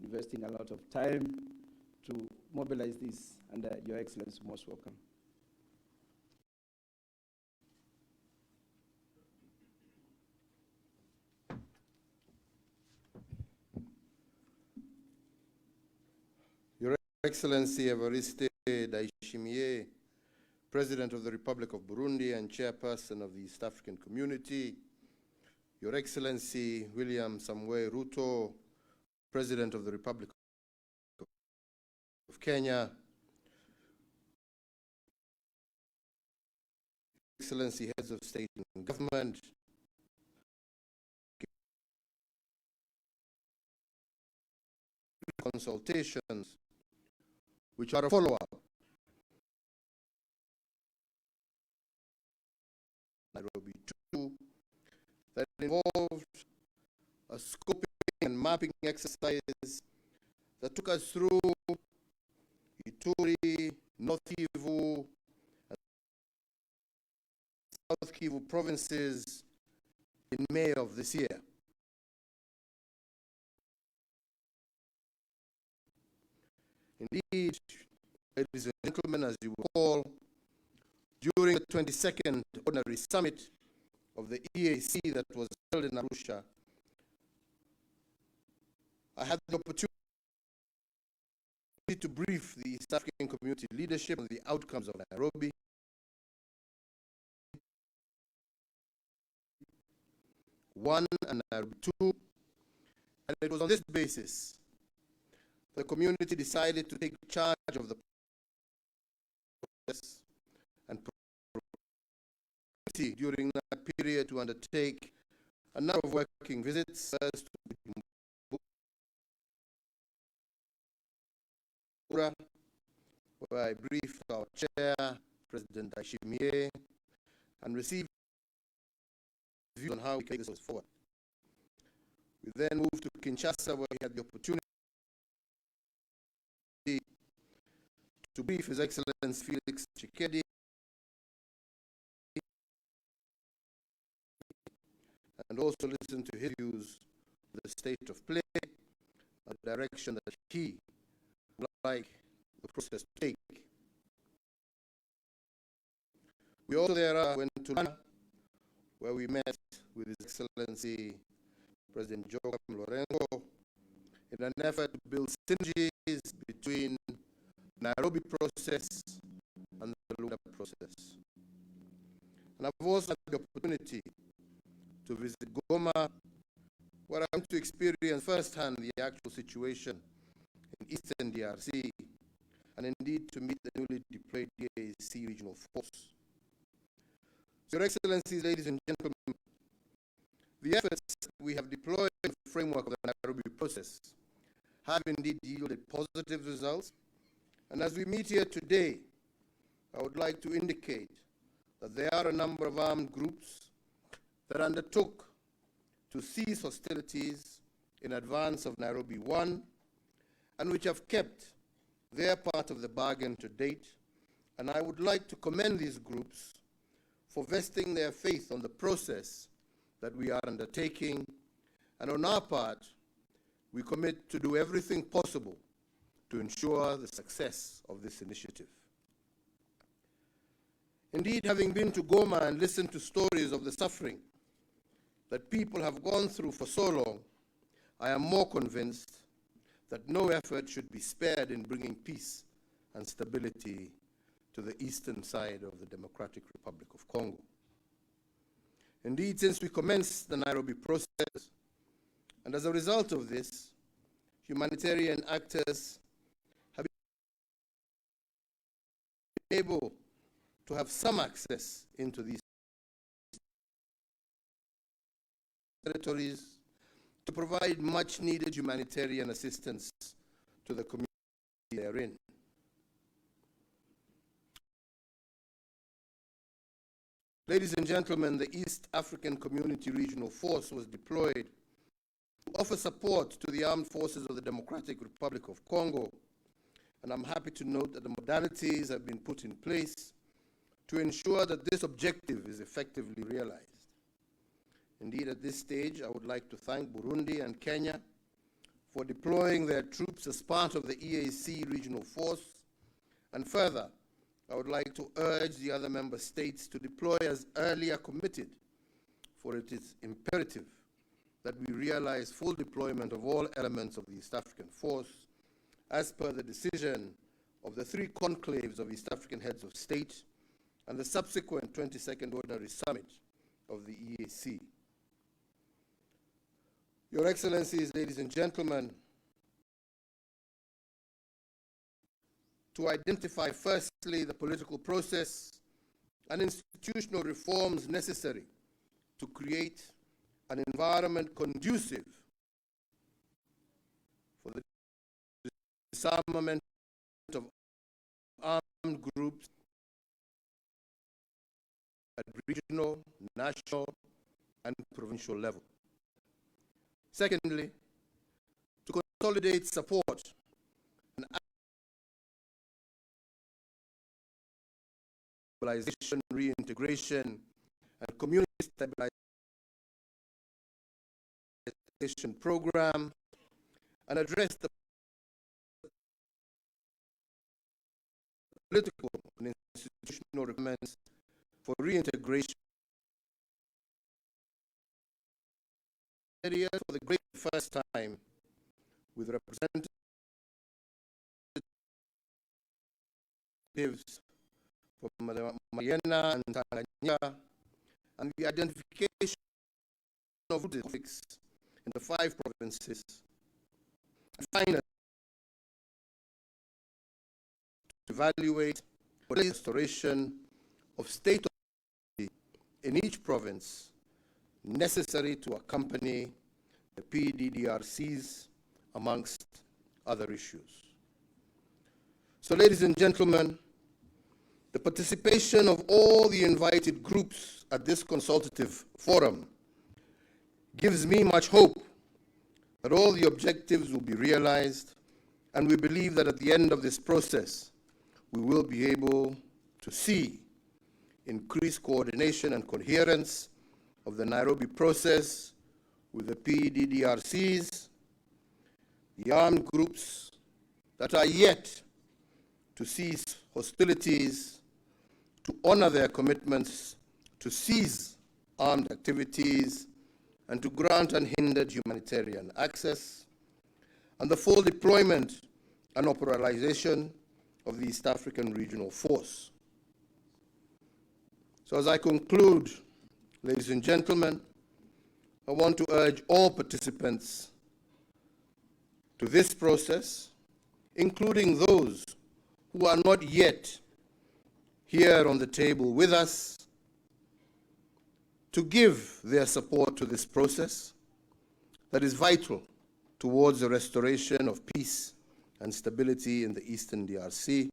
Investing a lot of time to mobilize this, and Your Excellency, most welcome. Your Excellency Evariste Ndayishimiye, President of the Republic of Burundi and Chairperson of the East African Community, Your Excellency William Samoei Ruto, President of the Republic of Kenya, Excellency Heads of State and Government, consultations which are a follow-up Nairobi 2 that involved a scoping and mapping exercise that took us through Ituri, North Kivu, and South Kivu provinces in May of this year. Indeed, ladies and gentlemen, as you recall, during the 22nd Ordinary Summit of the EAC that was held in Arusha, I had the opportunity to brief the East African community leadership on the outcomes of Nairobi. One and Nairobi 2, and it was on this basis the community decided to take charge of the process and during that period to undertake a number of working visits, first to Bujumbura, where I briefed our chair, President Ndayishimiye, and received views on how we take this forward. We then moved to Kinshasa, where he had the opportunity to brief His Excellency Felix Tshisekedi and also listen to his views on the state of play, a direction that he would like the process to take. We also went to London, where we met with His Excellency President Joachim Lorenzo in an effort to build synergies between the Nairobi process and the Luanda process. And I've also had the opportunity to visit Goma, where I'm to experience firsthand the actual situation in Eastern DRC, and indeed to meet the newly deployed EAC regional force. Your Excellencies, ladies and gentlemen, the efforts we have deployed in the framework of the Nairobi process have indeed yielded positive results. And as we meet here today, I would like to indicate that there are a number of armed groups that undertook to cease hostilities in advance of Nairobi 1, and which have kept their part of the bargain to date. And I would like to commend these groups for vesting their faith on the process that we are undertaking. And on our part, we commit to do everything possible to ensure the success of this initiative. Indeed, having been to Goma and listened to stories of the suffering that people have gone through for so long, I am more convinced that no effort should be spared in bringing peace and stability to the eastern side of the Democratic Republic of Congo. Indeed, since we commenced the Nairobi process, and as a result of this, humanitarian actors have been able to have some access into these territories to provide much needed humanitarian assistance to the community therein. Ladies and gentlemen, the East African Community Regional Force was deployed to offer support to the armed forces of the Democratic Republic of Congo, and I'm happy to note that the modalities have been put in place to ensure that this objective is effectively realized. Indeed, at this stage, I would like to thank Burundi and Kenya for deploying their troops as part of the EAC regional force, and further, I would like to urge the other member states to deploy as earlier committed, for it is imperative that we realize full deployment of all elements of the East African force as per the decision of the 3 conclaves of East African heads of state and the subsequent 22nd Ordinary Summit of the EAC. Your Excellencies, ladies and gentlemen, to identify firstly the political process and institutional reforms necessary to create an environment conducive for the disarmament of armed groups at regional, national, and provincial level. Secondly, to consolidate support and stabilization, reintegration, and community stabilization program, and address the political and institutional requirements for reintegration areas for the great first time with representatives from Mayena and Tanganyika, and the identification of conflicts in the 5 provinces. And finally, to evaluate the restoration of state authority in each province necessary to accompany the PDDRCs, amongst other issues. So, ladies and gentlemen, the participation of all the invited groups at this consultative forum gives me much hope that all the objectives will be realized, and we believe that at the end of this process, we will be able to see increased coordination and coherence of the Nairobi process with the PDDRCs, the armed groups that are yet to cease hostilities, to honor their commitments to cease armed activities, and to grant unhindered humanitarian access, and the full deployment and operationalization of the East African Regional Force. So as I conclude, ladies and gentlemen, I want to urge all participants to this process, including those who are not yet here on the table with us, to give their support to this process that is vital towards the restoration of peace and stability in the Eastern DRC.